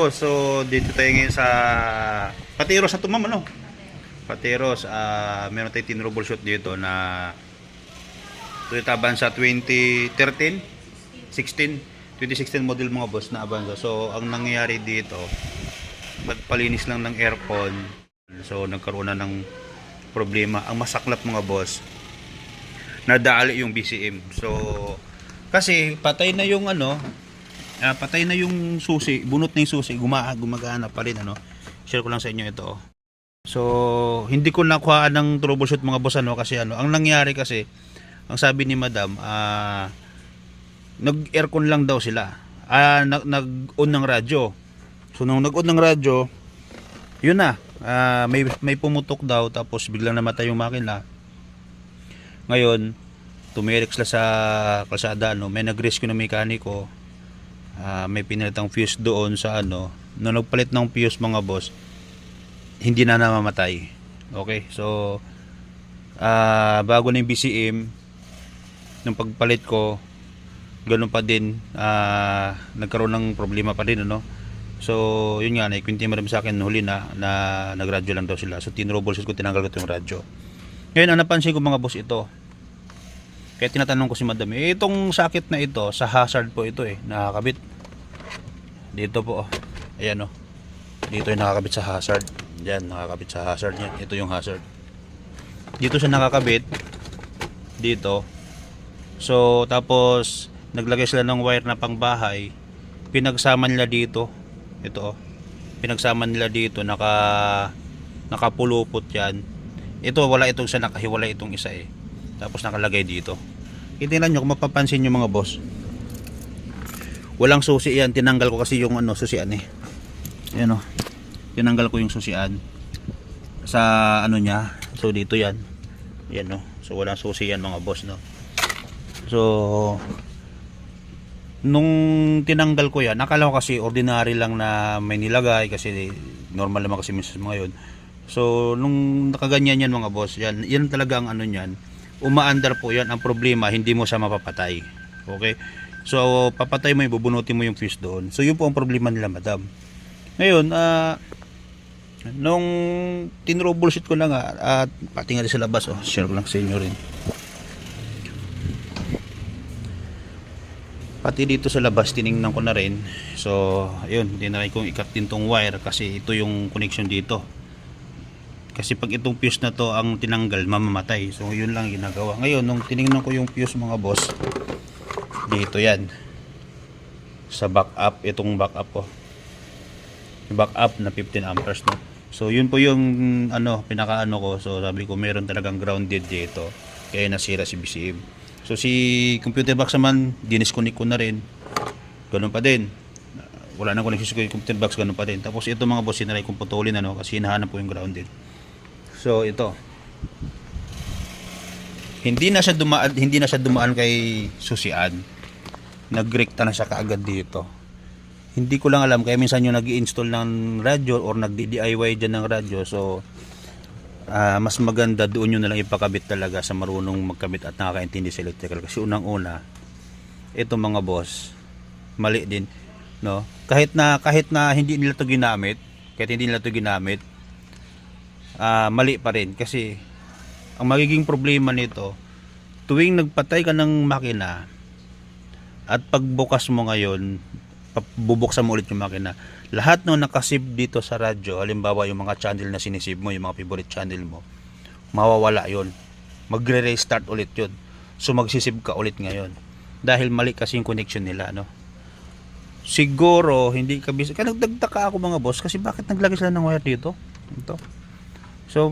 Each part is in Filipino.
boss, so dito tayo ngayon sa Patiros na tumam ano. Patiros, meron tayong tin-troubleshoot dito na Toyota Avanza 2013, 2016 model mga boss na Avanza. So ang nangyayari dito, palinis lang ng aircon. So nagkaroon na ng problema. Ang masaklap mga boss, nadali yung BCM. So kasi patay na yung ano, patay na yung susi, bunot na yung susi, gumagana pa rin ano. Share ko lang sa inyo ito. So hindi ko nakuha ng troubleshoot mga boss ano, kasi ano, ang nangyari kasi, ang sabi ni madam, nag-aircon lang daw sila. Nag-on ng radyo. So nung nag-on ng radyo, yun na, may pumutok daw, tapos biglang namatay yung makina. Ngayon tumirik sila sa kalsada, no? May nag-rescue na mekaniko, may pinalitang fuse doon sa ano. Nung nagpalit ng fuse mga boss, hindi na namamatay. Okay, so bago na yung BCM, nung pagpalit ko, ganun pa din, nagkaroon ng problema pa din ano. So yun nga, naikwinti mo rin sa akin huli na nagradyo lang daw sila. So tin-troubleshoot ko, tinanggal ko yung radyo. Ngayon ang napansin ko mga boss, ito, kaya tinatanong ko si madam, itong sakit na ito, sa hazard po ito nakakabit. Dito po, ayan dito yung nakakabit sa hazard. Diyan, nakakabit sa hazard yan. Ito yung hazard. Dito siya nakakabit. Dito. So, tapos, naglagay sila ng wire na pangbahay. Pinagsama nila dito. Ito pinagsama nila dito, nakapulupot yan. Ito, wala itong sa nakahiwalay itong isa tapos nakalagay dito. Itingnan nyo kung mapapansin nyo mga boss, walang susi yan. Tinanggal ko kasi yung susian Ayan tinanggal ko yung susian sa ano niya. So dito yan. Ayan so walang susi yan mga boss So nung tinanggal ko yan, akala ko kasi ordinary lang na may nilagay, kasi normal naman kasi minsan ngayon. So nung nakaganyan yan mga boss, yan talaga ang ano niyan, umaandar po yan. Ang problema, hindi mo siya mapapatay. Okay, so papatay mo, bubunutin mo yung fuse doon. So yun po ang problema nila madam. Ngayon nung tin-troubleshoot ko na nga, at pati nga sa labas, share ko lang sa inyo rin, pati dito sa labas tiningnan ko na rin. So ayun, tinry kong ikat din tong wire, kasi ito yung connection dito. Kasi pag itong fuse na to ang tinanggal, mamamatay. So yun lang ginagawa. Ngayon nung tiningnan ko yung fuse mga boss, dito yan sa backup, itong backup ko, yung backup na 15 amperes So yun po yung pinakaano ko. So sabi ko meron talagang grounded dito, kaya nasira si BCM. So si computer box naman, dinisconnect ko na rin, ganun pa din, wala nang connection sa computer box, ganun pa din. Tapos ito mga boss, sinalay kong putulin kasi hinahanap po yung grounded. So ito, hindi na siya dumaan kay susian, nagrekta na siya kaagad dito. Hindi ko lang alam, kaya minsan yung nag-i-install ng radyo or nagdi-DIY dyan ng radyo, so mas maganda doon yun na lang ipakabit talaga sa marunong magkabit at nakakaintindi sa electrical. Kasi unang-una, ito mga boss, mali din, kahit na hindi nila to ginamit, mali pa rin. Kasi ang magiging problema nito, tuwing nagpatay ka ng makina at pagbukas mo ngayon, bubuksan mo ulit yung makina, lahat ng nakasave dito sa radyo, halimbawa yung mga channel na sinisave mo, yung mga favorite channel mo, mawawala yon, magre-restart ulit yun. So magsisave ka ulit ngayon dahil mali kasi yung connection nila siguro hindi ka bisa. Kaya nagdagtaka ako mga boss, kasi bakit naglagay sila ng wire dito. So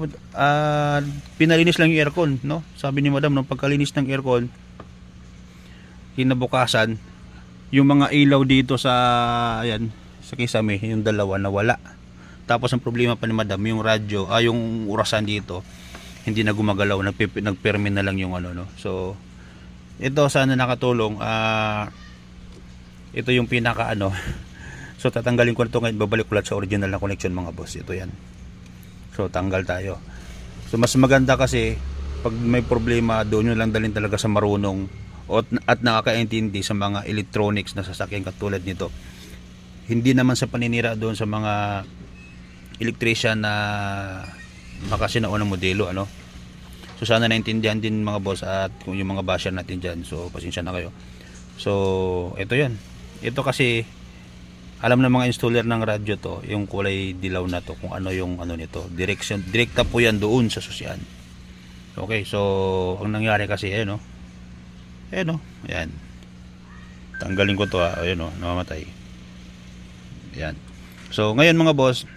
pinalinis lang yung aircon, sabi ni madam, nung pagkalinis ng aircon, kinabukasan yung mga ilaw dito sa kisame, yung dalawa nawala. Tapos ang problema pa ni madam, yung radyo, yung urasan dito, hindi na gumagalaw, nagpermi na lang yung So ito sana nakatulong. Ito yung pinaka So tatanggalin ko na ito ngayon, babalik ko sa original na connection mga boss. Ito yan. So tanggal tayo. So mas maganda kasi pag may problema, doon nyo lang dalhin talaga sa marunong at nakakaintindi sa mga electronics na sasakyan katulad nito. hindi naman sa paninira doon sa mga electrician na baka sinaunang modelo, ano. So sana naintindihan din mga boss at kung yung mga basher natin dyan, so pasensya na kayo. So ito yan, ito kasi alam ng mga installer ng radyo to, yung kulay dilaw na to, kung ano yung ano nito, direkta po yan doon sa susian. Okay, so ang nangyari kasi ayun, no, ayun, no, ayan, tanggalin ko to, ayun, no, namamatay. Ayan. So ngayon mga boss,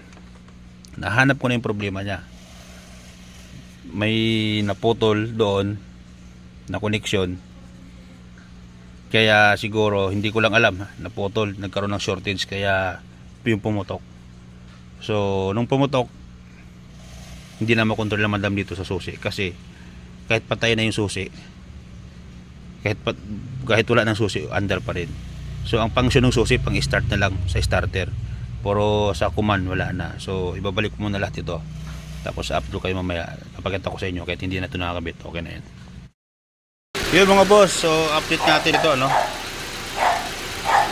nahanap ko na yung problema niya. May naputol doon na connection, kaya siguro hindi ko lang alam, naputol, nagkaroon ng shortage, kaya yung pumutok. So nung pumutok, hindi na makontrol ng madam dito sa susi, kasi kahit patay na yung susi, kahit wala ng susi, under pa rin. So ang function ng susi, pang start na lang sa starter, pero sa command wala na. So ibabalik ko muna lahat ito, tapos upload kayo mamaya, papakita ko sa inyo kahit hindi na ito nakakabit. Okay na yan. Yun mga boss, so update natin ito, ano.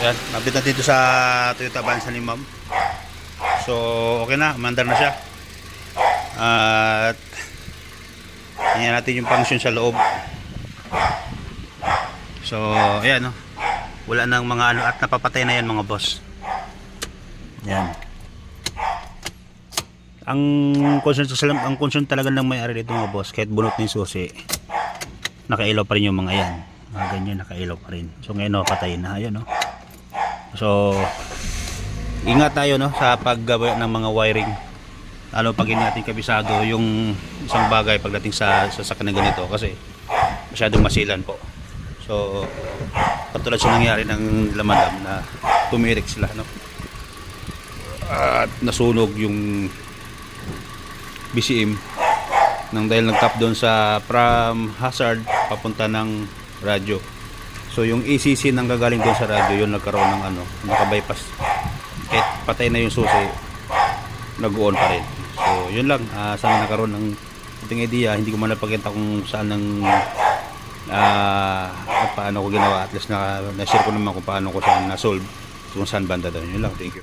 Yan, update natin ito sa Toyota Avanza ni ma'am. So okay na, mandar na siya. At tingnan natin yung function sa loob. So ayan, no, wala nang mga ano, at napapatay na yan mga boss. Yan. Ang concern talaga ng may-ari dito mga boss, kahit bunot ng susi, nakailaw pa rin yung mga yan, mga ganyan, nakailaw pa rin. So ngayon, no, patay na, ayan, no. So ingat tayo, no, sa paggawa ng mga wiring, lalo pag hindi natin kabisado yung isang bagay pagdating sa sasakyan na ganito, kasi masyadong masilan po. So katulad sa nangyari ng lamadam na tumirik sila, no, at nasunog yung BCM nang dahil nag-tap doon sa from hazard papunta ng radyo. So yung ACC nang gagaling doon sa radyo, yun nagkaroon ng ano, naka-bypass. Kahit patay na yung susi, nag-on pa rin. So yun lang, sana nagkaroon ng ating idea. Hindi ko man napakita kung saan ng paano ko ginawa. At least na-share ko naman kung paano ko saan na-solve, kung saan banda doon. Yun lang, thank you.